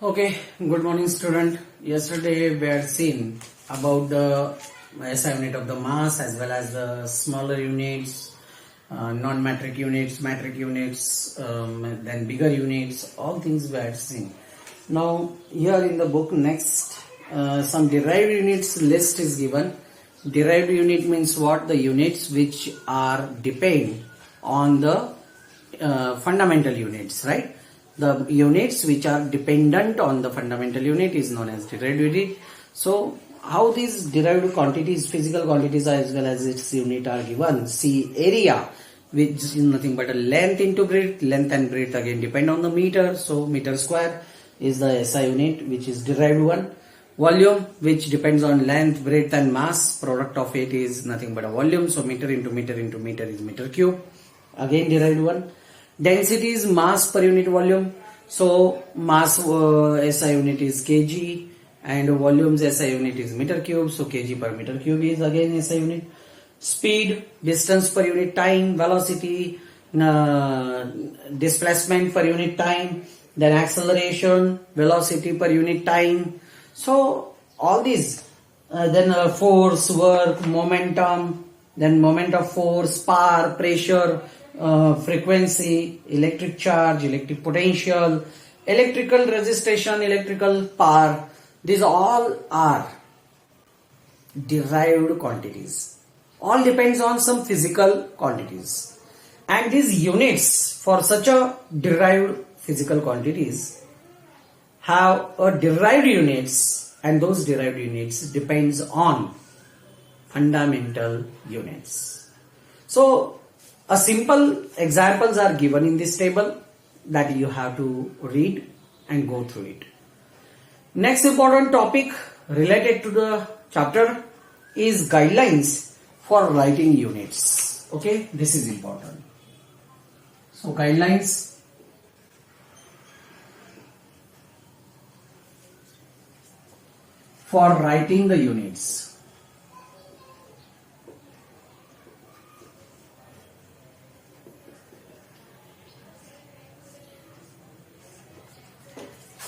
Okay, good morning student. Yesterday we had seen about the SI unit of the mass as well as the smaller units, non-metric units, metric units, then bigger units, all things we had seen. Now here in the book next some derived units list is given. Derived unit means what? The units which are depend on the fundamental units, right? The units which are dependent on the fundamental unit is known as derived unit. So how these derived quantities, physical quantities as well as its unit are given? See, area, which is nothing but a length into breadth. Length and breadth again depend on the meter, so meter square is the SI unit which is derived one. Volume, which depends on length, breadth and mass, product of it is nothing but a volume, so meter into meter into meter is meter cube, again derived one. Density is mass per unit volume, so mass SI unit is kg and volumes SI unit is meter cube, so kg per meter cube is again SI unit. Speed, distance per unit time, velocity, displacement per unit time, then acceleration, velocity per unit time. So all these, then force, work, momentum, then moment of force, power, pressure, frequency, electric charge, electric potential, electrical resistance, electrical power, these all are derived quantities. All depends on some physical quantities. And these units for such a derived physical quantities have a derived units, and those derived units depends on fundamental units. So a simple examples are given in this table that you have to read and go through it. Next important topic related to the chapter is guidelines for writing units. Okay, this is important. So guidelines for writing the units.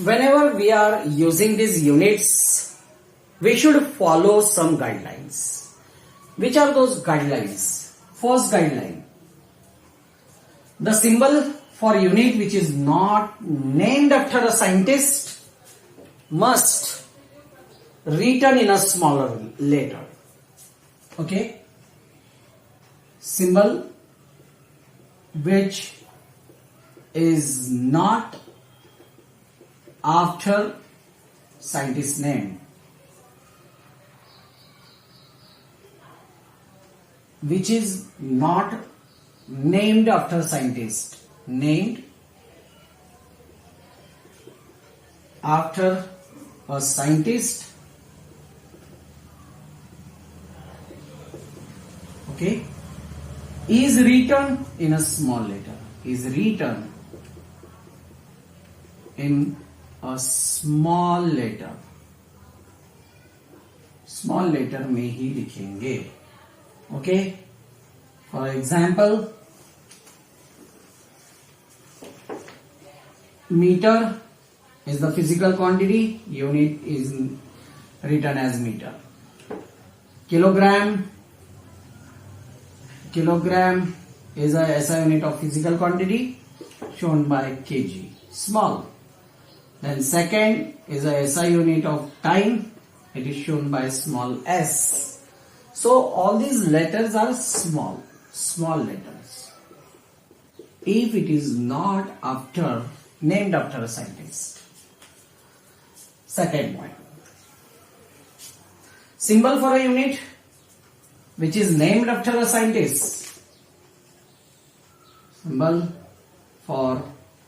Whenever we are using these units, we should follow some guidelines. Which are those guidelines? First guideline: the symbol for unit which is not named after a scientist must written in a smaller letter. Okay? Symbol which is not after scientist name, which is not named after scientist, named after a scientist. Okay, is written in a small letter, is written in a small letter. Small letter में ही लिखेंगे. Okay, for example, meter is the physical quantity, unit is written as meter. Kilogram is a SI unit of physical quantity shown by kg, small. Then second is a SI unit of time, it is shown by small s. So all these letters are small letters if it is not named after a scientist. Second point, symbol for a unit which is named after a scientist. Symbol for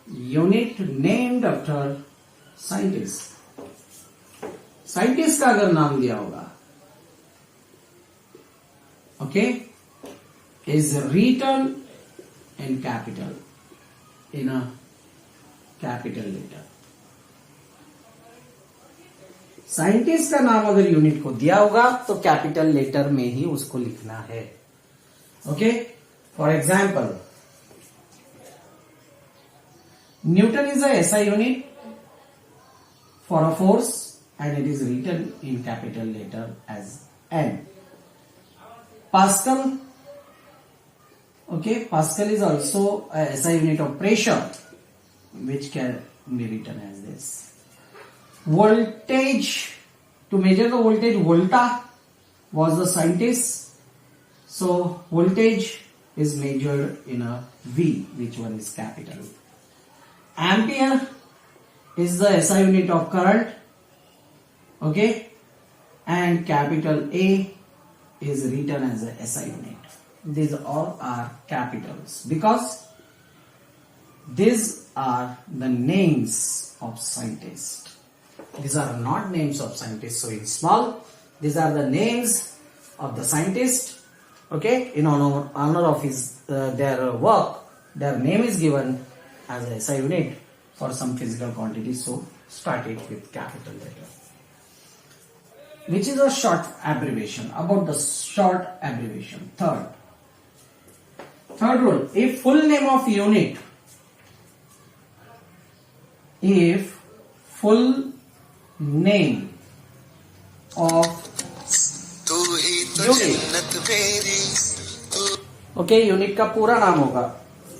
unit named after scientist. Scientist का अगर नाम दिया होगा, okay, is written in capital, in a capital letter. Scientist का नाम अगर unit को दिया होगा तो कैपिटल लेटर में ही उसको लिखना है. Okay, for example, Newton is a SI unit for a force, and it is written in capital letter as N. Pascal. Okay, Pascal is also a SI unit of pressure, which can be written as this. Voltage, to measure the voltage, Volta was the scientist. So voltage is measured in a V, which one is capital. Ampere is the SI unit of current. Okay, and capital A is written as a SI unit. These all are capitals because these are the names of scientists. These are not names of scientists. So in small, these are the names of the scientist. Okay, in honor of his their work, their name is given as a SI unit for some physical quantity. So start it with capital letter, which is a short abbreviation. About the short abbreviation, third rule, if full name of unit, if full name of unit, okay, unit का पूरा नाम होगा,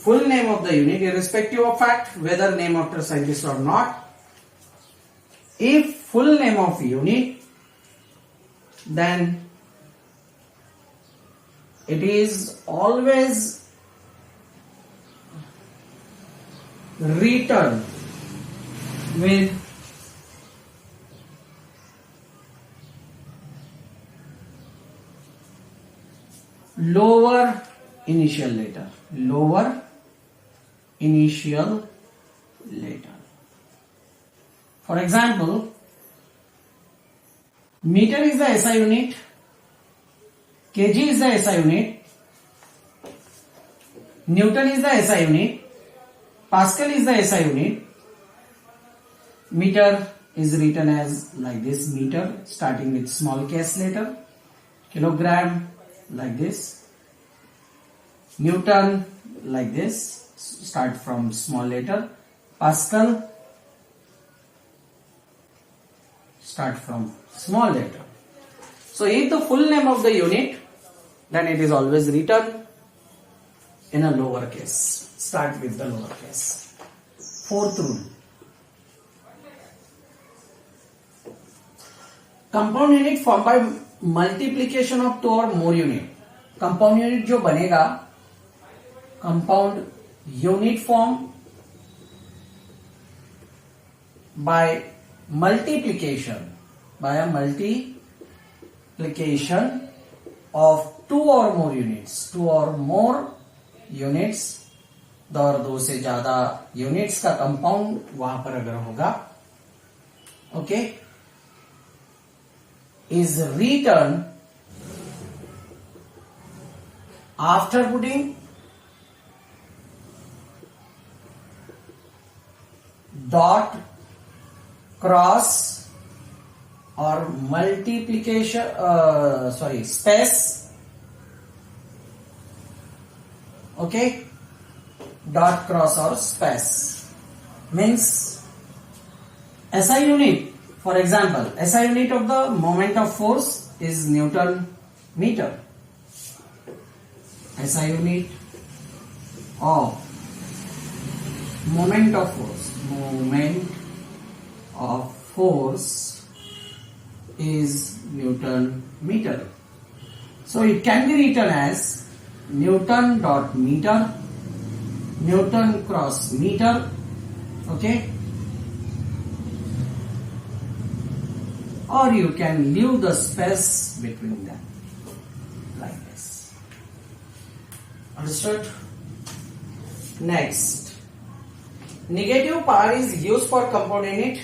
full name of the unit irrespective of fact whether name after scientist or not. If full name of unit, then it is always written with lower initial letter. Lower initial letter. For example, meter is the SI unit, kg is the SI unit, Newton is the SI unit, Pascal is the SI unit. Meter is written as like this, meter starting with small case letter, kilogram like this, Newton like this, start from small letter, Pascal start from small letter. So if the full name of the unit, then it is always written in a lower case. Start with the lower case. Fourth rule. Compound unit formed by multiplication of 2 or more unit. Compound unit जो बनेगा, compound unit form by multiplication, by a multiplication of 2 or more units. 2 or more units, और 2 से ज्यादा units का compound वहां पर अगर होगा, okay, is written after putting dot, cross or multiplication, space, okay, dot, cross or space, means SI unit. For example, SI unit of the moment of force is Newton meter. SI unit of moment of force is Newton meter. So it can be written as Newton dot meter, Newton cross meter, okay, or you can leave the space between them like this. Understood? Next, negative power is used for compound unit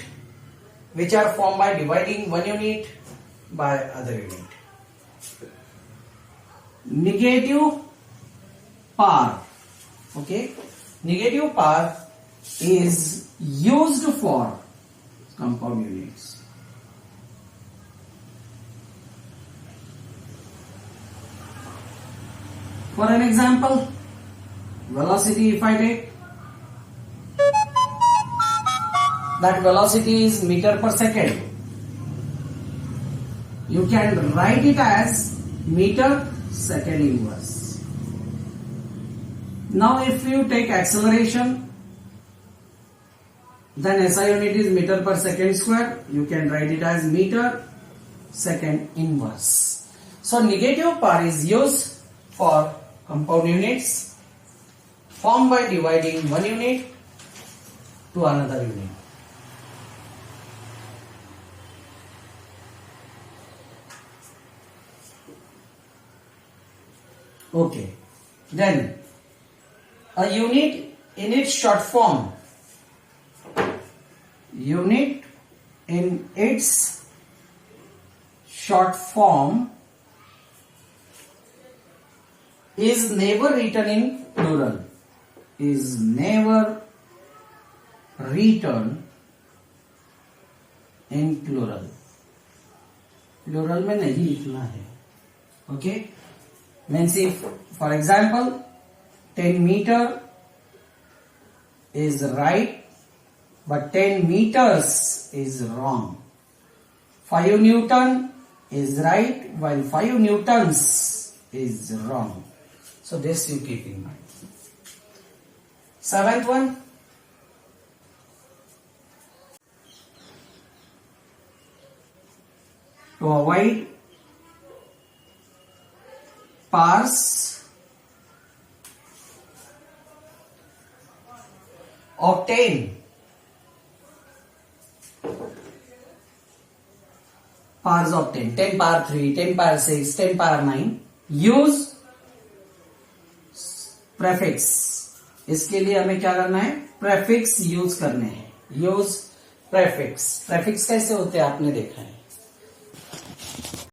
which are formed by dividing one unit by other unit. Negative power, okay, negative power is used for compound units. For an example, velocity if I take, that velocity is meter per second. You can write it as meter second inverse. Now if you take acceleration, then SI unit is meter per second square. You can write it as meter second inverse. So negative power is used for compound units formed by dividing one unit to another unit. Okay, then a unit in its short form, unit in its short form is never written in plural, is never written in plural. Plural में नहीं लिखना है. Okay, means if for example 10 meter is right but 10 meters is wrong, 5 Newton is right while 5 newtons is wrong. So this you keep in mind. Seventh one, to avoid powers of 10 powers of 10 power 3, 10 power 6, 10 power 9, use prefix. इसके लिए हमें क्या करना है? Prefix use करने हैं. Use prefix. Prefix कैसे होते हैं आपने देखा है.